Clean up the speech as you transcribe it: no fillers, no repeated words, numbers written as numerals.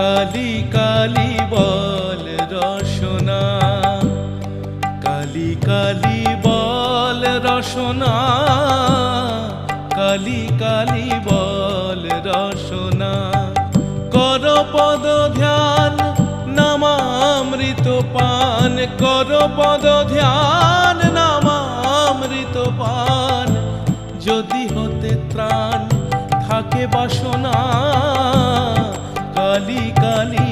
কালি কালি বল রসনা, কালি কালি বল রসনা, কালি কালি বল রসনা। কর পদ ধ্যান নামামৃত পান, কর পদ ধ্যান নামামৃত পান। যদি হতে ত্রাণ থাকে বাসনা, কালি কালি